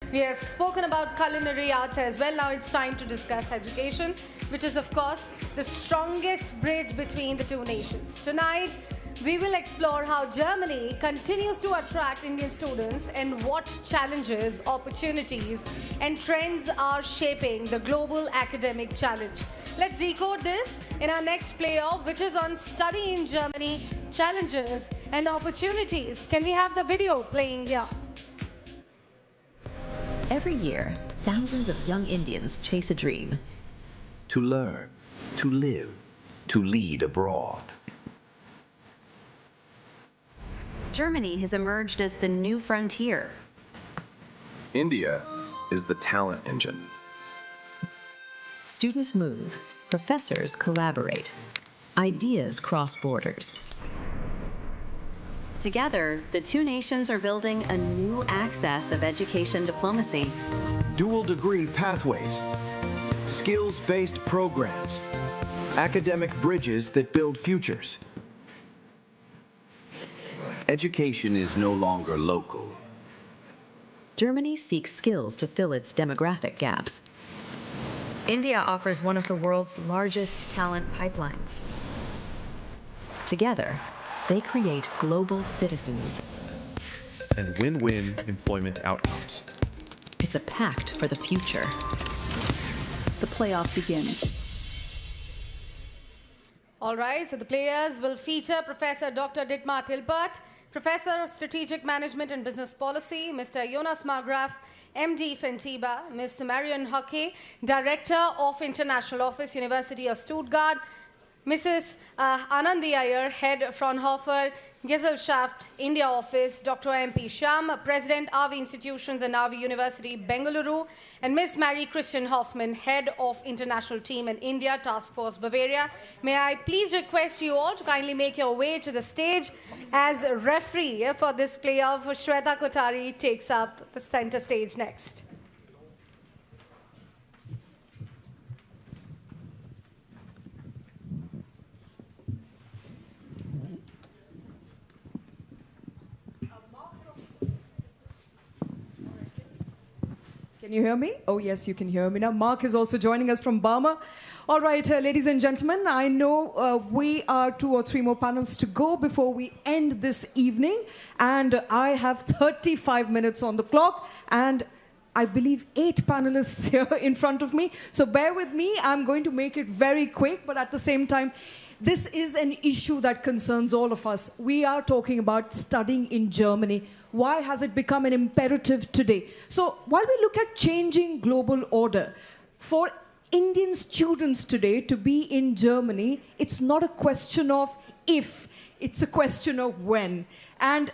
We have spoken about culinary arts as well. Now it's time to discuss education, which is, of course, the strongest bridge between the two nations. Tonight, we will explore how Germany continues to attract Indian students and what challenges, opportunities, and trends are shaping the global academic challenge. Let's decode this in our next playoff, which is on study in Germany, challenges and opportunities. Can we have the video playing here? Every year, thousands of young Indians chase a dream. To learn, to live, to lead abroad. Germany has emerged as the new frontier. India is the talent engine. Students move, professors collaborate, ideas cross borders. Together, the two nations are building a new axis of education diplomacy. Dual degree pathways, skills-based programs, academic bridges that build futures. Education is no longer local. Germany seeks skills to fill its demographic gaps. India offers one of the world's largest talent pipelines. Together, they create global citizens. And win-win employment outcomes. It's a pact for the future. The playoff begins. All right, so the players will feature Professor Dr. Dietmar Tilpert, Professor of Strategic Management and Business Policy, Mr. Jonas Margraf, MD Fentiba, Ms. Marion Hockey, Director of International Office, University of Stuttgart, Mrs. Anandi Iyer, Head Fraunhofer Gesellschaft, India Office, Dr. M.P. Sham, President, RV Institutions and RV University, Bengaluru, and Ms. Mary Christian Hoffman, Head of International Team in India, Task Force Bavaria. May I please request you all to kindly make your way to the stage as referee for this playoff. Shweta Kotari takes up the center stage next. Can you hear me? Oh, yes, you can hear me now. Mark is also joining us from Burma. All right, ladies and gentlemen, I know we are 2 or 3 more panels to go before we end this evening. And I have 35 minutes on the clock. And I believe 8 panelists here in front of me. So bear with me. I'm going to make it very quick. But at the same time, this is an issue that concerns all of us. We are talking about studying in Germany. Why has it become an imperative today? So while we look at changing global order, for Indian students today to be in Germany, it's not a question of if, it's a question of when. And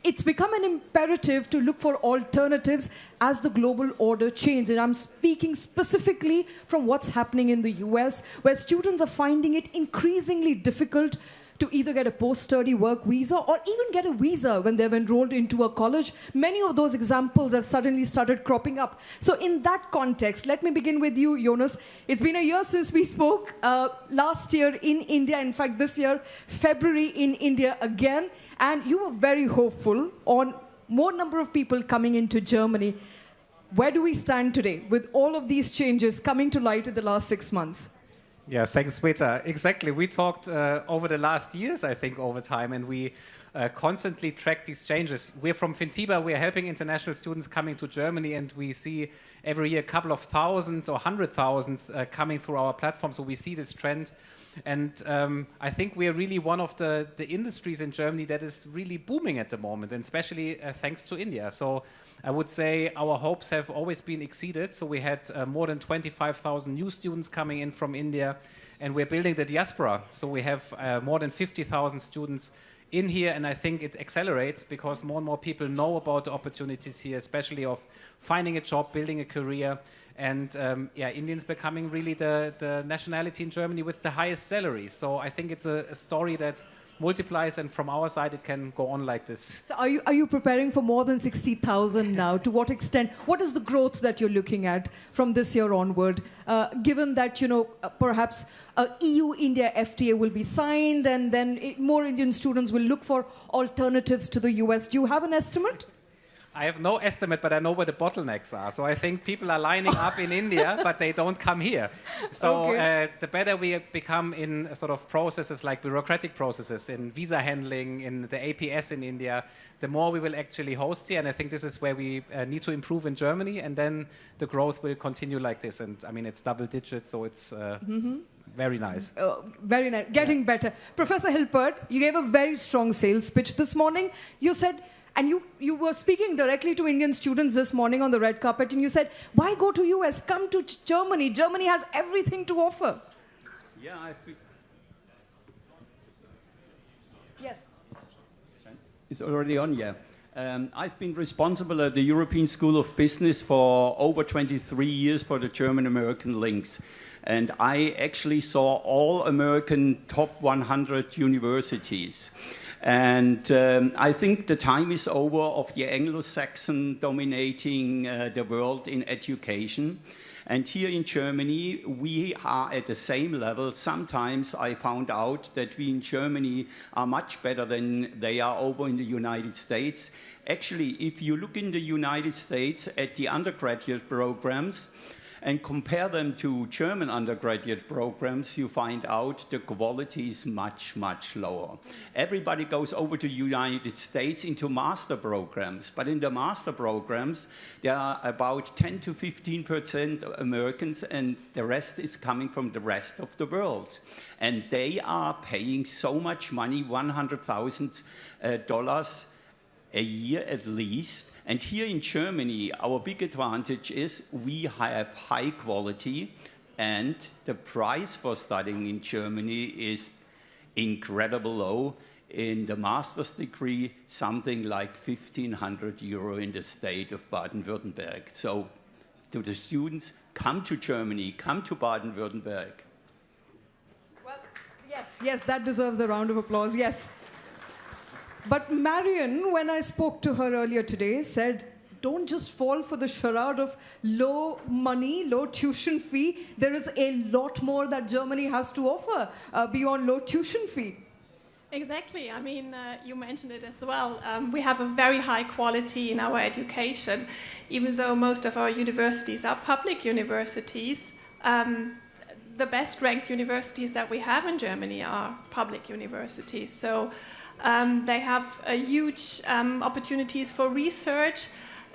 it's become an imperative to look for alternatives as the global order changes. And I'm speaking specifically from what's happening in the US, where students are finding it increasingly difficult to either get a post-study work visa or even get a visa when they've enrolled into a college. Many of those examples have suddenly started cropping up. So in that context, let me begin with you, Jonas. It's been a year since we spoke. Last year in India, in fact this year, February in India again, and you were very hopeful on more number of people coming into Germany. Where do we stand today with all of these changes coming to light in the last 6 months? Yeah, thanks, Sweta. Exactly. We talked over the last years, I think, over time, and we constantly track these changes. We're from Fintiba. We're helping international students coming to Germany, and we see every year a couple of thousands or 100,000 coming through our platform. So we see this trend. And I think we are really one of the industries in Germany that is really booming at the moment, and especially thanks to India. So I would say our hopes have always been exceeded. So we had more than 25,000 new students coming in from India, and we're building the diaspora. So we have more than 50,000 students in here, and I think it accelerates because more and more people know about the opportunities here, especially of finding a job, building a career. And yeah, Indians becoming really the nationality in Germany with the highest salaries. So I think it's a story that multiplies, and from our side it can go on like this. So are you preparing for more than 60,000 now? To what extent? What is the growth that you're looking at from this year onward? Given that, you know, perhaps EU-India FTA will be signed, and then more Indian students will look for alternatives to the US. Do you have an estimate? I have no estimate, but I know where the bottlenecks are. So I think people are lining up in India, but they don't come here. So the better we become in sort of processes like bureaucratic processes, in visa handling, in the APS in India, the more we will actually host here. And I think this is where we need to improve in Germany. And then the growth will continue like this. And I mean, it's double digit, so it's very nice. Very nice. Getting better. Professor Hilpert, you gave a very strong sales pitch this morning. You said, and you were speaking directly to Indian students this morning on the red carpet, and you said, why go to US? Come to Germany. Germany has everything to offer. Yeah, Yes. It's already on, yeah. I've been responsible at the European School of Business for over 23 years for the German-American links. And I actually saw all American top 100 universities. And I think the time is over of the Anglo-Saxon dominating the world in education. And here in Germany, we are at the same level. Sometimes I found out that we in Germany are much better than they are over in the United States. Actually, if you look in the United States at the undergraduate programs, and compare them to German undergraduate programs, you find out the quality is much, much lower. Everybody goes over to the United States into master programs, but in the master programs, there are about 10 to 15% Americans, and the rest is coming from the rest of the world. And they are paying so much money, $100,000 a year at least. And here in Germany, our big advantage is we have high quality, and the price for studying in Germany is incredibly low. In the master's degree, something like 1,500 euro in the state of Baden-Württemberg. So to the students, come to Germany, come to Baden-Württemberg. Well, yes, that deserves a round of applause, yes. But Marion, when I spoke to her earlier today, said, don't just fall for the charade of low money, low tuition fee. There is a lot more that Germany has to offer beyond low tuition fee. Exactly. I mean, you mentioned it as well. We have a very high quality in our education. Even though most of our universities are public universities, the best ranked universities that we have in Germany are public universities. So they have huge opportunities for research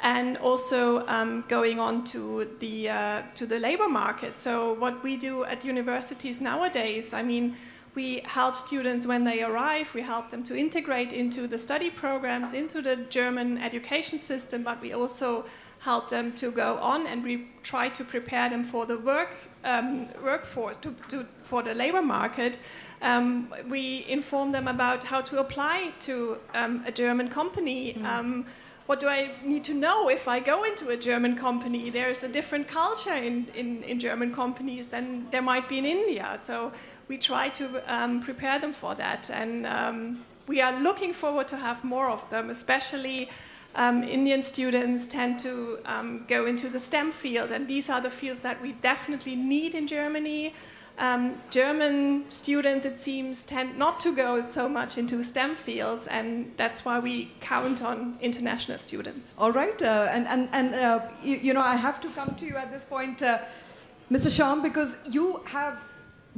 and also going on to the labor market. So what we do at universities nowadays, I mean, we help students when they arrive, we help them to integrate into the study programs, into the German education system, but we also help them to go on, and we try to prepare them for the workforce, for the labor market. We inform them about how to apply to a German company. What do I need to know if I go into a German company? There's a different culture in German companies than there might be in India. So we try to prepare them for that. And we are looking forward to have more of them, especially Indian students tend to go into the STEM field, and these are the fields that we definitely need in Germany. German students, it seems, tend not to go so much into STEM fields, and that's why we count on international students. All right, you know, I have to come to you at this point, Mr. Sham, because you have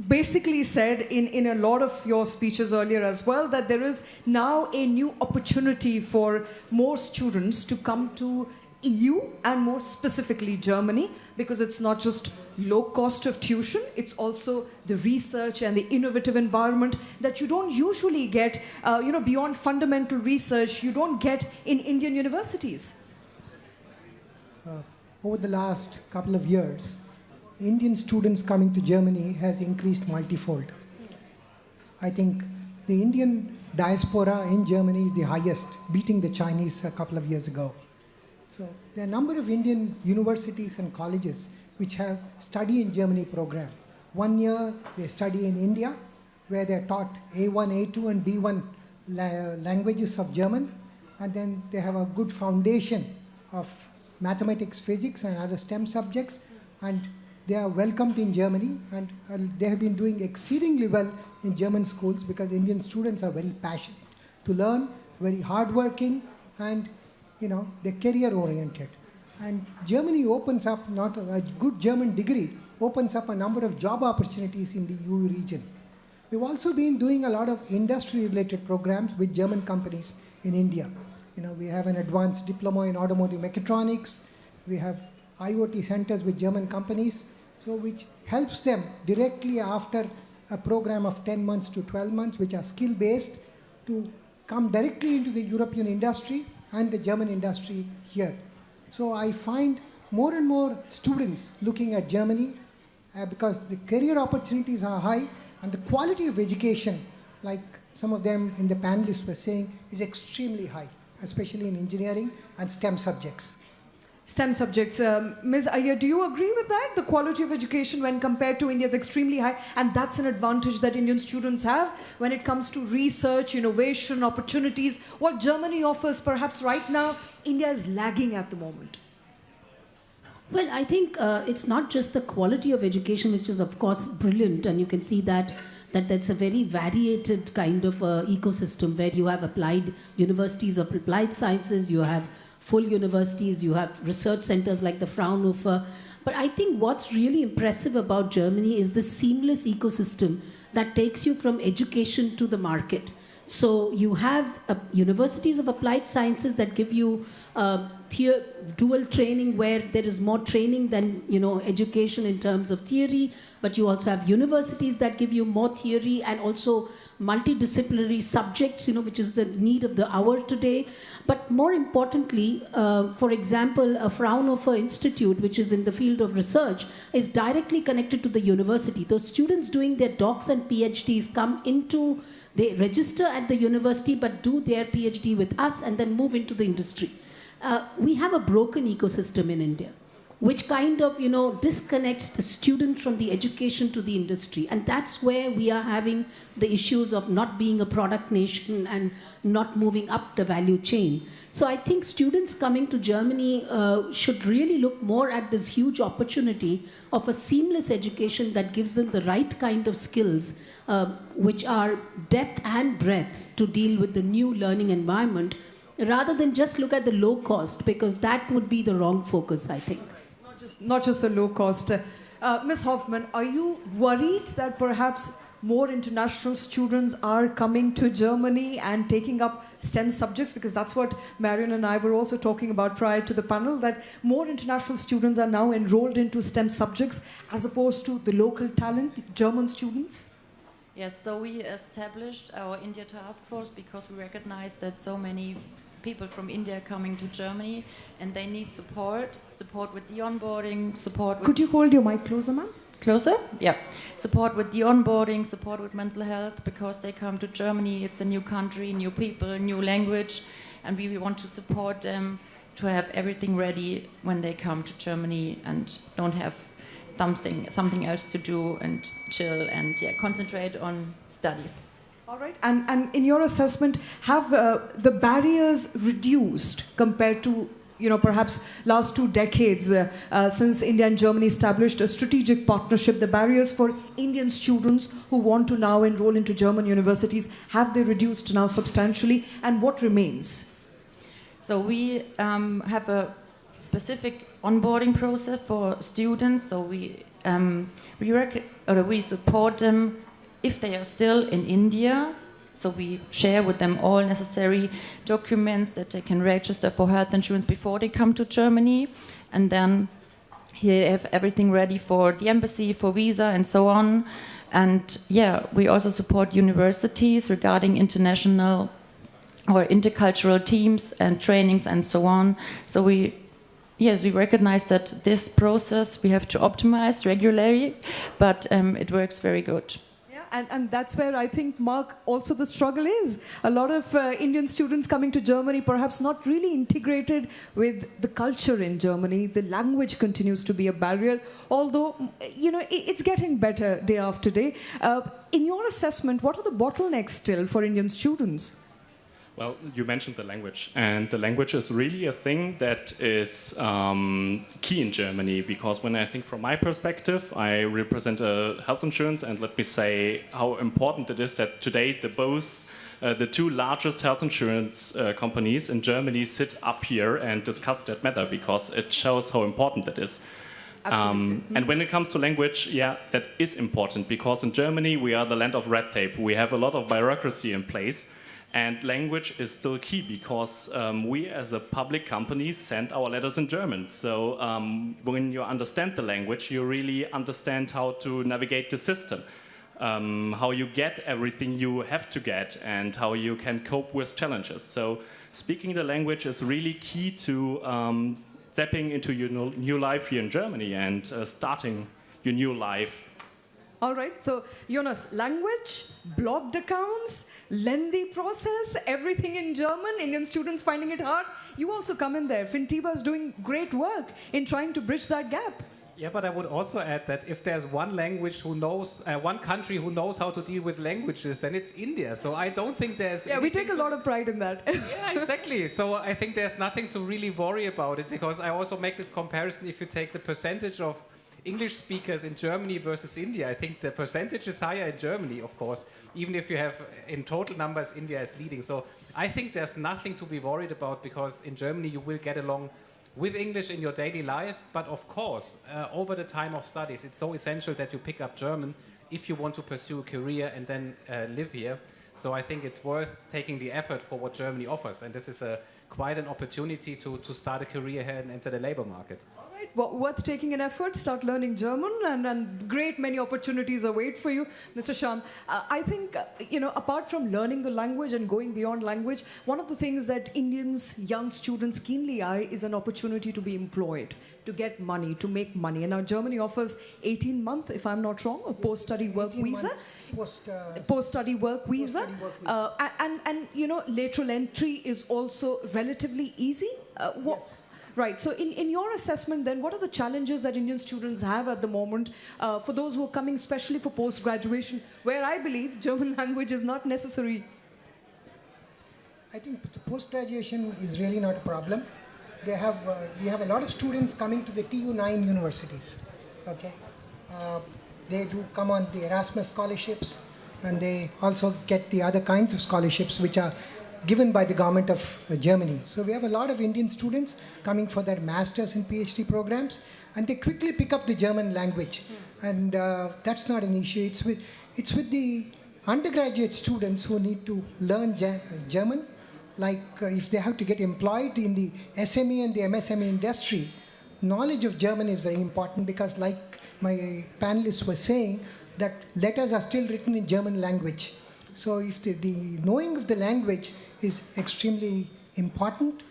basically said in a lot of your speeches earlier as well that there is now a new opportunity for more students to come to EU and more specifically Germany, because it's not just low cost of tuition, it's also the research and the innovative environment that you don't usually get, you know, beyond fundamental research, you don't get in Indian universities. Over the last couple of years, Indian students coming to Germany has increased multifold. I think the Indian diaspora in Germany is the highest, beating the Chinese a couple of years ago. So there are a number of Indian universities and colleges which have study in Germany program. 1 year they study in India, where they're taught A1, A2 and B1 languages of German, and then they have a good foundation of mathematics, physics and other STEM subjects, and they are welcomed in Germany, and they have been doing exceedingly well in German schools because Indian students are very passionate to learn, very hardworking, and they're career oriented. And Germany opens up, not a good German degree, opens up a number of job opportunities in the EU region. We've also been doing a lot of industry-related programs with German companies in India. We have an advanced diploma in automotive mechatronics. We have IoT centers with German companies, so which helps them directly after a program of 10 months to 12 months, which are skill-based, to come directly into the European industry and the German industry here. So I find more and more students looking at Germany because the career opportunities are high and the quality of education, like some of them in the panelists were saying, is extremely high, especially in engineering and STEM subjects. STEM subjects. Ms. Iyer, do you agree with that? The quality of education when compared to India is extremely high, and that's an advantage that Indian students have when it comes to research, innovation, opportunities. What Germany offers, perhaps right now, India is lagging at the moment. Well, I think it's not just the quality of education, which is of course brilliant, and you can see that's a very variated kind of ecosystem where you have applied universities of applied sciences, you have full universities, you have research centers like the Fraunhofer. But I think what's really impressive about Germany is the seamless ecosystem that takes you from education to the market. So you have universities of applied sciences that give you dual training where there is more training than education in terms of theory, but you also have universities that give you more theory and also multidisciplinary subjects, which is the need of the hour today. But more importantly, for example, a Fraunhofer Institute, which is in the field of research, is directly connected to the university. Those students doing their docs and PhDs come into, they register at the university but do their PhD with us and then move into the industry. We have a broken ecosystem in India, which kind of, disconnects the student from the education to the industry. And that's where we are having the issues of not being a product nation and not moving up the value chain. So I think students coming to Germany should really look more at this huge opportunity of a seamless education that gives them the right kind of skills, which are depth and breadth to deal with the new learning environment, rather than just look at the low cost, because that would be the wrong focus, I think. Not just the low cost. Ms. Hoffman, are you worried that perhaps more international students are coming to Germany and taking up STEM subjects? Because that's what Marion and I were also talking about prior to the panel, that more international students are now enrolled into STEM subjects as opposed to the local talent, German students? Yes, so we established our India task force because we recognize that so many people from India are coming to Germany and they need support with the onboarding, support with... Could you hold your mic closer, ma'am? Closer? Yeah. Support with the onboarding, support with mental health, because they come to Germany, it's a new country, new people, new language, and we want to support them to have everything ready when they come to Germany and don't have something else to do and chill and concentrate on studies. All right. And in your assessment, have the barriers reduced compared to, perhaps last 2 decades since India and Germany established a strategic partnership? The barriers for Indian students who want to now enroll into German universities, have they reduced now substantially? And what remains? So we have a specific onboarding process for students. So we support them if they are still in India. So we share with them all necessary documents that they can register for health insurance before they come to Germany. And then they have everything ready for the embassy, for visa and so on. And we also support universities regarding international or intercultural teams and trainings and so on. So we recognize that this process we have to optimize regularly, but it works very good. And that's where I think, Mark, also the struggle is. A lot of Indian students coming to Germany, perhaps not really integrated with the culture in Germany. The language continues to be a barrier, although, it's getting better day after day. In your assessment, what are the bottlenecks still for Indian students? Well, you mentioned the language, and the language is really a thing that is key in Germany, because when I think from my perspective, I represent a health insurance, and let me say how important it is that today the both the two largest health insurance companies in Germany sit up here and discuss that matter because it shows how important that is. And when it comes to language, yeah, that is important because in Germany we are the land of red tape. We have a lot of bureaucracy in place, and language is still key because we as a public company send our letters in German. So when you understand the language, you really understand how to navigate the system, how you get everything you have to get, and how you can cope with challenges. So speaking the language is really key to stepping into your new life here in Germany and starting your new life. All right, so Jonas, language, blocked accounts, lengthy process, everything in German, Indian students finding it hard. You also come in there. Fintiba is doing great work in trying to bridge that gap. Yeah, but I would also add that if there's one language who knows, one country who knows how to deal with languages, then it's India. So I don't think there's... Yeah, we take a lot of pride in that. Yeah, exactly. So I think there's nothing to really worry about it, because I also make this comparison. If you take the percentage of English speakers in Germany versus India, I think the percentage is higher in Germany, of course, even if you have in total numbers, India is leading. So I think there's nothing to be worried about, because in Germany you will get along with English in your daily life, but of course, over the time of studies, it's so essential that you pick up German if you want to pursue a career and then live here. So I think it's worth taking the effort for what Germany offers, and this is quite an opportunity to start a career here and enter the labor market. Well, worth taking an effort, start learning German, and great many opportunities await for you. Mr. Sham, I think, apart from learning the language and going beyond language, one of the things that Indians, young students keenly eye is an opportunity to be employed, to get money, to make money. And now Germany offers 18-month, if I'm not wrong, of post-study work visa. Post-study work visa. And lateral entry is also relatively easy. Yes. Right. So in your assessment then, what are the challenges that Indian students have at the moment for those who are coming especially for post-graduation, where I believe German language is not necessary? I think post-graduation is really not a problem. We have a lot of students coming to the Tv9 universities. Okay, they do come on the Erasmus scholarships, and they also get the other kinds of scholarships which are given by the government of Germany. So we have a lot of Indian students coming for their masters and PhD programs, and they quickly pick up the German language. And that's not an issue. It's with the undergraduate students who need to learn German, like if they have to get employed in the SME and the MSME industry, knowledge of German is very important, because like my panelists were saying, that letters are still written in German language. So if the knowing of the language is extremely important,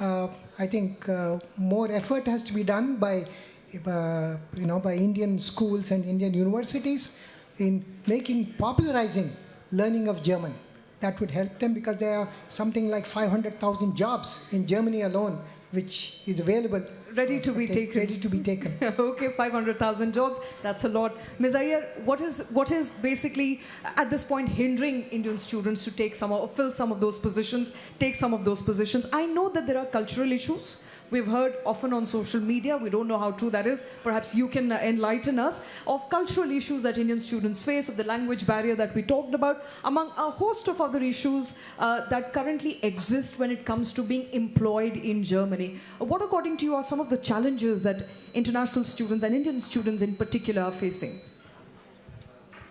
I think more effort has to be done by Indian schools and Indian universities in popularizing learning of German. That would help them, because there are something like 500,000 jobs in Germany alone, which is available. Ready to be taken. Okay, 500,000 jobs, that's a lot. Ms. Iyer, what is basically at this point hindering Indian students to take fill some of those positions, take some of those positions? I know that there are cultural issues. We've heard often on social media, we don't know how true that is. Perhaps you can enlighten us of cultural issues that Indian students face, of the language barrier that we talked about, among a host of other issues that currently exist when it comes to being employed in Germany. What, according to you, are some of the challenges that international students and Indian students in particular are facing?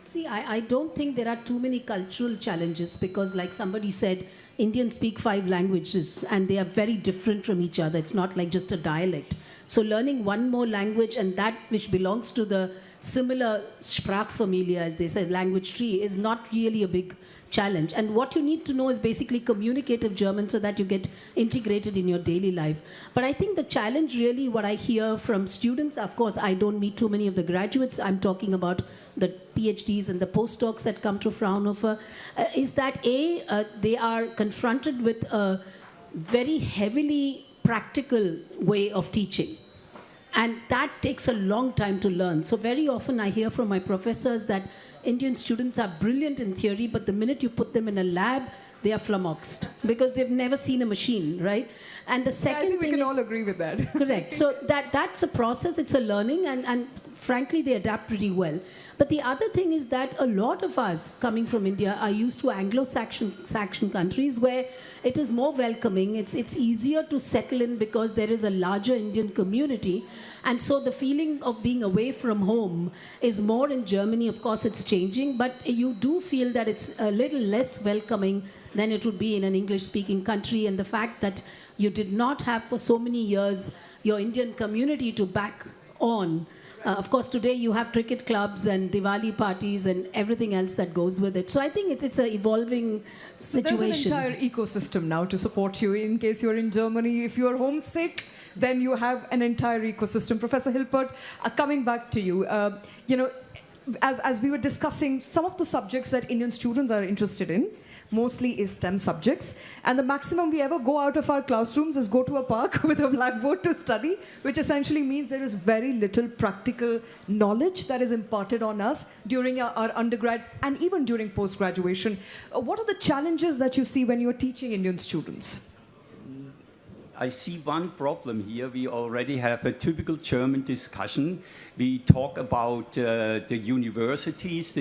See, I don't think there are too many cultural challenges, because like somebody said, Indians speak 5 languages and they are very different from each other. It's not like just a dialect. So learning one more language, and that which belongs to the similar Sprachfamilie, as they say, language tree, is not really a big challenge. And what you need to know is basically communicative German, so that you get integrated in your daily life. But I think the challenge really, what I hear from students, of course, I don't meet too many of the graduates, I'm talking about the PhDs and the postdocs that come to Fraunhofer, is that they are confronted with a very heavily practical way of teaching. And that takes a long time to learn. So very often I hear from my professors that Indian students are brilliant in theory, but the minute you put them in a lab, they are flummoxed, because they've never seen a machine, right? And the second I think thing we can all agree with that. Correct. So that's a process, it's a learning, and frankly, they adapt pretty well. But the other thing is that a lot of us coming from India are used to Anglo-Saxon countries where it is more welcoming. It's easier to settle in because there is a larger Indian community. And so the feeling of being away from home is more in Germany. Of course, it's changing, but you do feel that it's a little less welcoming than it would be in an English-speaking country. And the fact that you did not have for so many years your Indian community to back on. Of course, today you have cricket clubs and Diwali parties and everything else that goes with it. So I think it's an evolving situation. So there's an entire ecosystem now to support you in case you're in Germany. If you're homesick, then you have an entire ecosystem. Professor Hilpert, coming back to you, as we were discussing, some of the subjects that Indian students are interested in mostly is STEM subjects. And the maximum we ever go out of our classrooms is go to a park with a blackboard to study, which essentially means there is very little practical knowledge that is imparted on us during our undergrad and even during post-graduation. What are the challenges that you see when you're teaching Indian students? I see one problem here. We already have a typical German discussion. We talk about the universities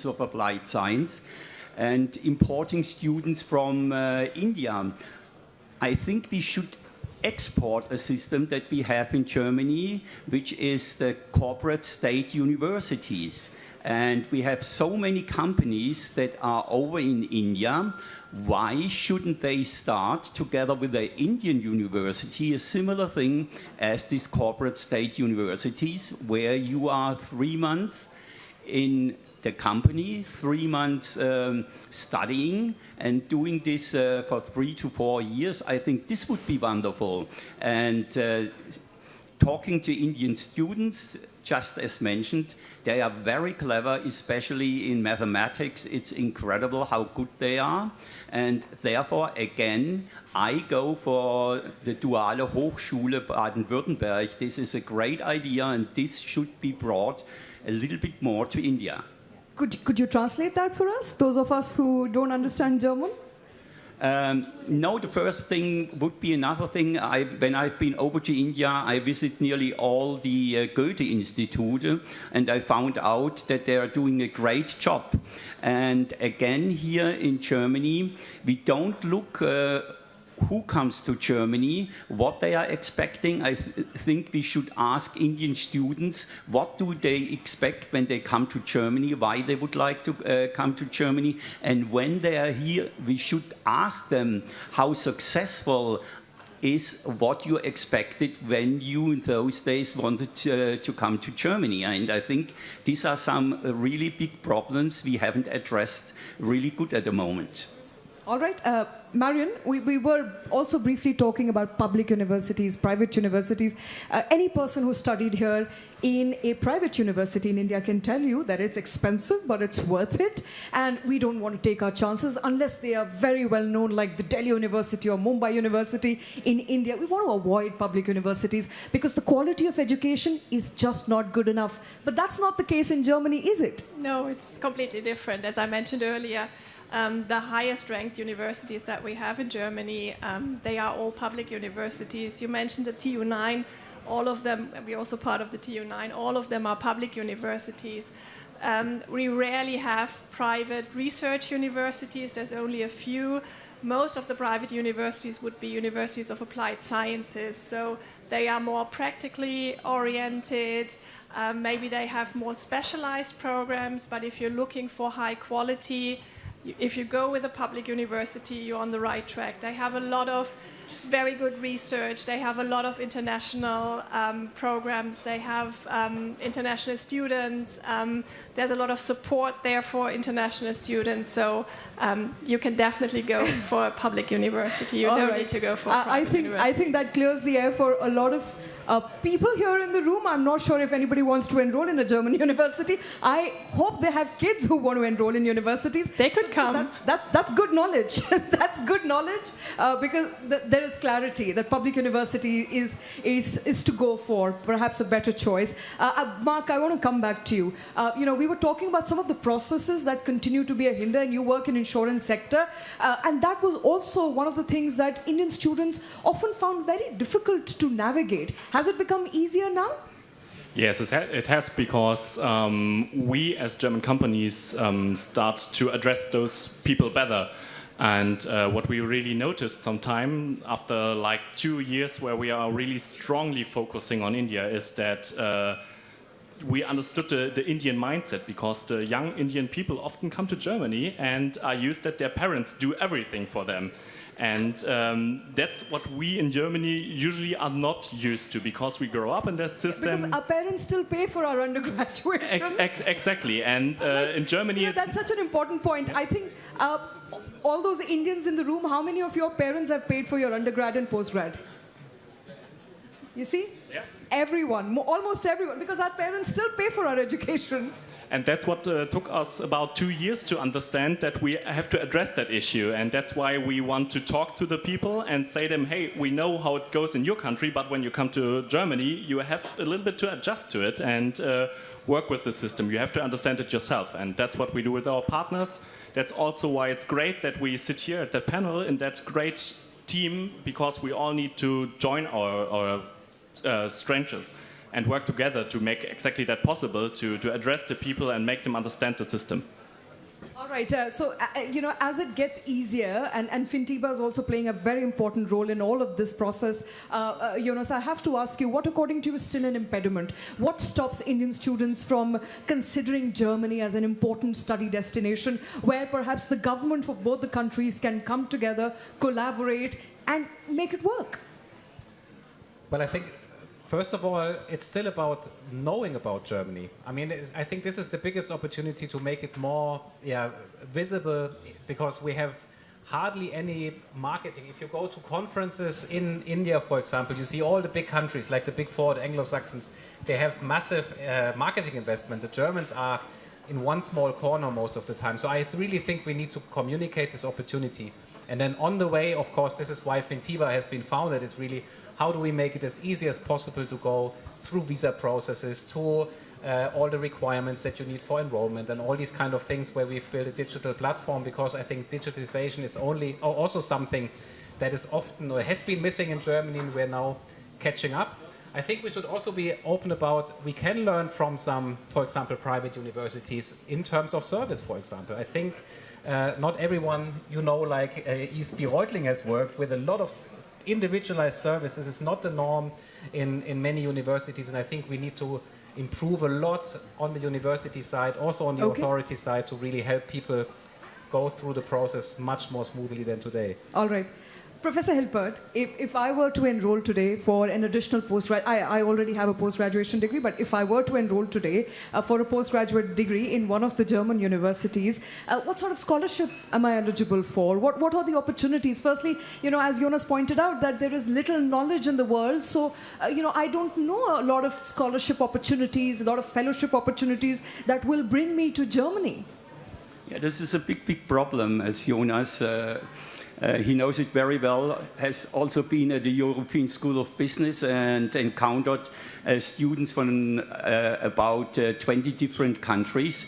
of applied science, and importing students from India. I think we should export a system that we have in Germany, which is the corporate state universities. And we have so many companies that are over in India. Why shouldn't they start together with the Indian university a similar thing as these corporate state universities, where you are 3 months in the company, 3 months studying and doing this for 3 to 4 years? I think this would be wonderful. And talking to Indian students, just as mentioned, they are very clever, especially in mathematics. It's incredible how good they are. And therefore, again, I go for the Duale Hochschule Baden-Württemberg. This is a great idea, and this should be brought a little bit more to India. Could you translate that for us, those of us who don't understand German? No, the first thing would be another thing. When I've been over to India, I visit nearly all the Goethe-Institute, and I found out that they are doing a great job. And again, here in Germany, we don't look who comes to Germany, what they are expecting. I think we should ask Indian students what do they expect when they come to Germany, why they would like to come to Germany, and when they are here, we should ask them how successful is what you expected when you in those days wanted to come to Germany. And I think these are some really big problems we haven't addressed really good at the moment. All right, Marion, we were also briefly talking about public universities, private universities. Any person who studied here in a private university in India can tell you that it's expensive, but it's worth it. And we don't want to take our chances unless they are very well known, like the Delhi University or Mumbai University in India. We want to avoid public universities because the quality of education is just not good enough. But that's not the case in Germany, is it? No, it's completely different. As I mentioned earlier, the highest ranked universities that we have in Germany, they are all public universities. You mentioned the TU9, all of them, we're also part of the TU9, all of them are public universities. We rarely have private research universities, there's only a few. Most of the private universities would be universities of applied sciences, so they are more practically oriented. Maybe they have more specialized programs, but if you're looking for high quality, if you go with a public university, you're on the right track. They have a lot of very good research. They have a lot of international programs. They have international students. There's a lot of support there for international students. So you can definitely go for a public university. You don't need to go for a private university. I think that clears the air for a lot of people here in the room. I'm not sure if anybody wants to enroll in a German university. I hope they have kids who want to enroll in universities. They could come. So that's good knowledge. That's good knowledge because there is clarity that public university is to go for, perhaps a better choice. Mark, I want to come back to you. We were talking about some of the processes that continue to be a hinder, and you work in insurance sector, and that was also one of the things that Indian students often found very difficult to navigate. Has it become easier now? Yes, it has because we as German companies start to address those people better. And what we really noticed sometime after like 2 years where we are really strongly focusing on India is that we understood the Indian mindset, because the young Indian people often come to Germany and are used that their parents do everything for them. And that's what we in Germany usually are not used to, because we grow up in that system. Because our parents still pay for our undergraduation. Exactly. And in Germany, that's such an important point. I think all those Indians in the room, how many of your parents have paid for your undergrad and postgrad? You see? Yeah. Everyone, almost everyone, because our parents still pay for our education. And that's what took us about 2 years to understand, that we have to address that issue. And that's why we want to talk to the people and say to them, hey, we know how it goes in your country, but when you come to Germany, you have a little bit to adjust to it and work with the system. You have to understand it yourself. And that's what we do with our partners. That's also why it's great that we sit here at that panel in that great team, because we all need to join our strengths and work together to make exactly that possible, to address the people and make them understand the system. All right, as it gets easier, and Fintiba is also playing a very important role in all of this process, Jonas, I have to ask you, what according to you is still an impediment? What stops Indian students from considering Germany as an important study destination, where perhaps the government for both the countries can come together, collaborate, and make it work? Well, I think, first of all, it's still about knowing about Germany. I mean, I think this is the biggest opportunity to make it more visible, because we have hardly any marketing. If you go to conferences in India, for example, you see all the big countries, like the Big Four, the Anglo-Saxons, they have massive marketing investment. The Germans are in one small corner most of the time. So I really think we need to communicate this opportunity. And then on the way, of course, this is why Fintiba has been founded. It's really, how do we make it as easy as possible to go through visa processes, to all the requirements that you need for enrollment, and all these kind of things, where we've built a digital platform, because I think digitalization is also something that is often, or has been missing in Germany, and we're now catching up. I think we should also be open about, we can learn from some, for example, private universities in terms of service, for example. I think not everyone, like ESP Reutling has worked with a lot of individualized service. This is not the norm in many universities, and I think we need to improve a lot on the university side, also on the authority side, to really help people go through the process much more smoothly than today. All right. Professor Hilpert, if I were to enroll today for an additional postgrad, I already have a post-graduation degree, but if I were to enroll today for a postgraduate degree in one of the German universities, what sort of scholarship am I eligible for? What are the opportunities? Firstly, as Jonas pointed out, that there is little knowledge in the world, so, I don't know a lot of scholarship opportunities, a lot of fellowship opportunities that will bring me to Germany. Yeah, this is a big problem, as Jonas he knows it very well, has also been at the European School of Business and encountered students from about 20 different countries.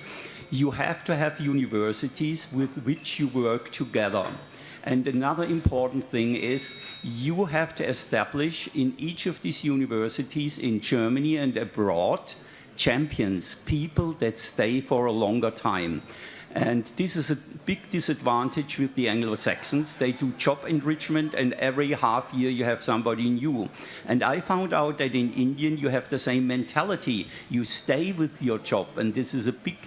You have to have universities with which you work together. And another important thing is you have to establish in each of these universities in Germany and abroad champions, people that stay for a longer time. And this is a big disadvantage with the Anglo-Saxons. They do job enrichment, and every half year you have somebody new. And I found out that in Indian you have the same mentality. You stay with your job, and this is a big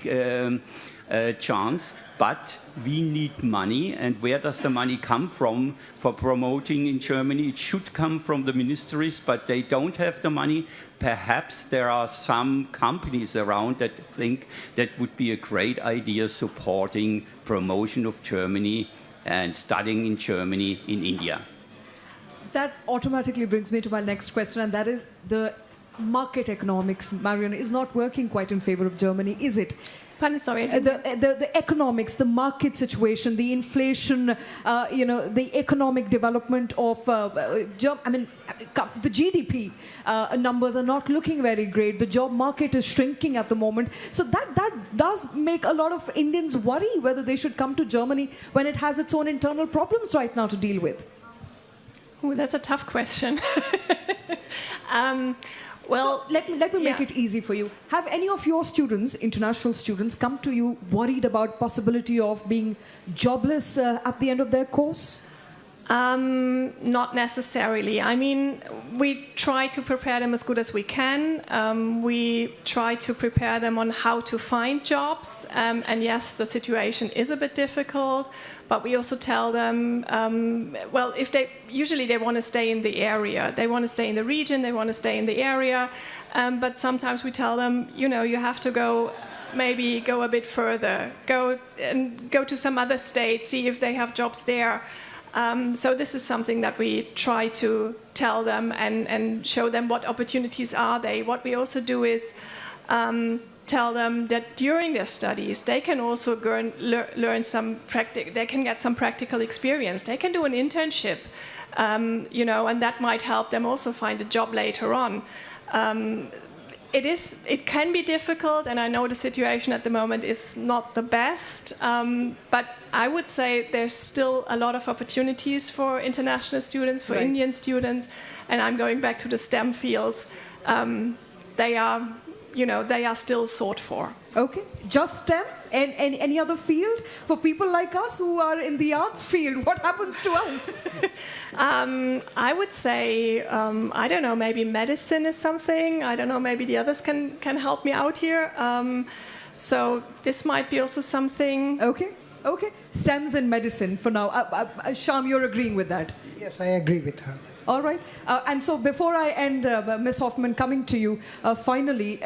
chance. But we need money, and where does the money come from for promoting in Germany? It should come from the ministries, but they don't have the money. Perhaps there are some companies around that think that would be a great idea, supporting promotion of Germany and studying in Germany in India. That automatically brings me to my next question, and that is the market economics, Marion, is not working quite in favor of Germany, is it? Pardon, sorry. The economics, the market situation, the inflation, the economic development of, the GDP numbers are not looking very great. The job market is shrinking at the moment. So that does make a lot of Indians worry whether they should come to Germany when it has its own internal problems right now to deal with. Oh, that's a tough question. Well, so let me make it easy for you. Have any of your students, international students, come to you worried about possibility of being jobless at the end of their course? Not necessarily. I mean, we try to prepare them as good as we can. We try to prepare them on how to find jobs. And yes, the situation is a bit difficult, but we also tell them, well, if they want to stay in the area. They want to stay in the region, they want to stay in the area. But sometimes we tell them, you know, you have to maybe go a bit further. Go to some other state, see if they have jobs there. So this is something that we try to tell them and show them what opportunities are they. What we also do is tell them that during their studies they can also learn some they can get some practical experience. They can do an internship, you know, and that might help them also find a job later on. It can be difficult, and I know the situation at the moment is not the best, but I would say there's still a lot of opportunities for international students, for Indian students, and I'm going back to the STEM fields. They are still sought for. Okay, just STEM? And any other field? For people like us who are in the arts field, what happens to us? I would say, I don't know, maybe medicine is something. I don't know, maybe the others can help me out here. So this might be also something. Okay. STEMs and medicine for now. Sham, you're agreeing with that? Yes, I agree with her. All right. And so before I end, Ms. Hoffman, coming to you, finally,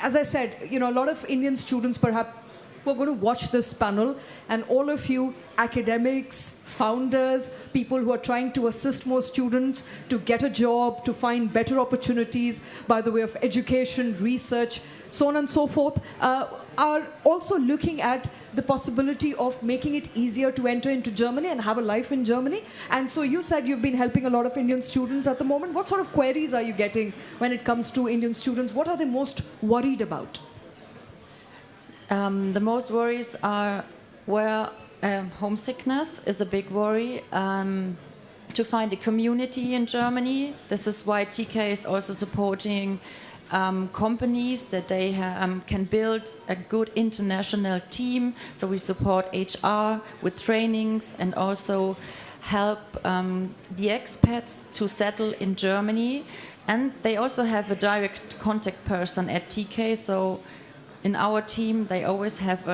as I said, you know, a lot of Indian students perhaps who are going to watch this panel, and all of you academics, founders, people who are trying to assist more students to get a job, to find better opportunities by the way of education, research, so on and so forth, are also looking at the possibility of making it easier to enter into Germany and have a life in Germany. And so you said you've been helping a lot of Indian students at the moment. What sort of queries are you getting when it comes to Indian students? What are they most worried about? The most worries are homesickness is a big worry. To find a community in Germany. This is why TK is also supporting companies that they can build a good international team. So we support HR with trainings and also help the expats to settle in Germany. And they also have a direct contact person at TK. So in our team, they always have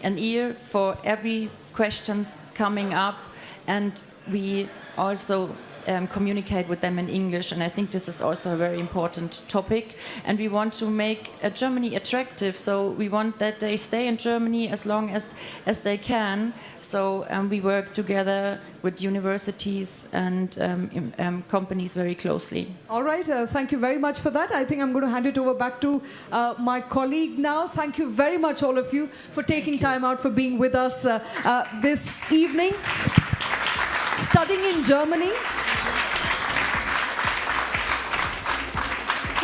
an ear for every questions coming up. And we also communicate with them in English, and I think this is also a very important topic. And we want to make Germany attractive, so we want that they stay in Germany as long as they can. So we work together with universities and companies very closely. All right, thank you very much for that. I think I'm going to hand it over back to my colleague now. Thank you very much, all of you, for taking time out, for being with us this evening. Studying in Germany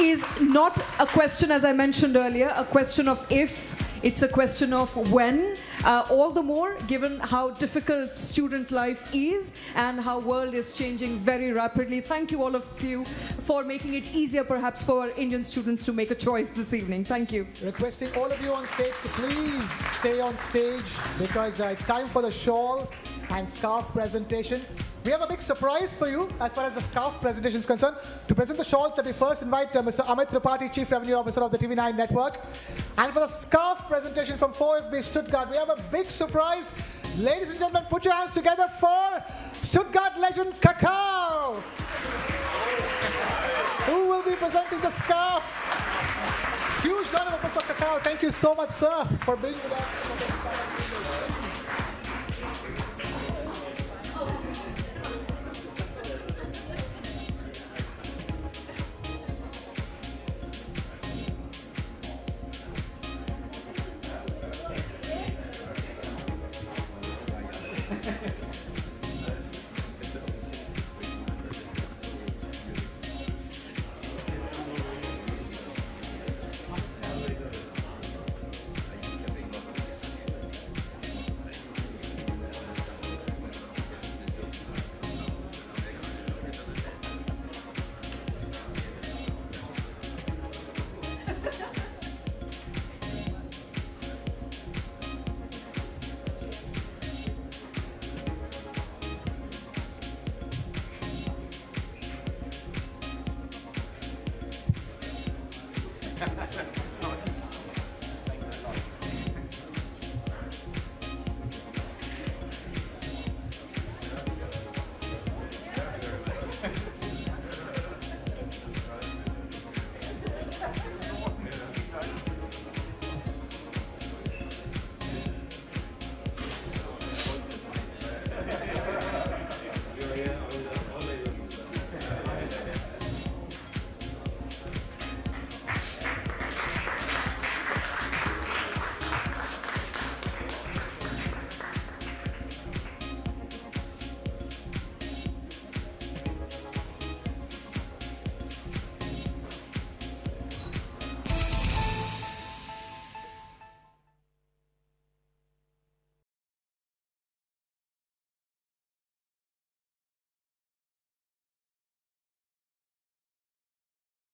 is not a question, as I mentioned earlier, a question of if. It's a question of when, all the more given how difficult student life is and how world is changing very rapidly. Thank you all of you for making it easier perhaps for Indian students to make a choice this evening. Thank you. Requesting all of you on stage to please stay on stage because it's time for the shawl and scarf presentation. We have a big surprise for you as far as the scarf presentation is concerned. To present the shawls, let me first invite Mr. Amit Tripathi, Chief Revenue Officer of the TV9 Network. And for the scarf presentation from 4FB Stuttgart, we have a big surprise. Ladies and gentlemen, put your hands together for Stuttgart legend Kakao, who will be presenting the scarf. Huge round of applause for Kakao. Thank you so much, sir, for being with us.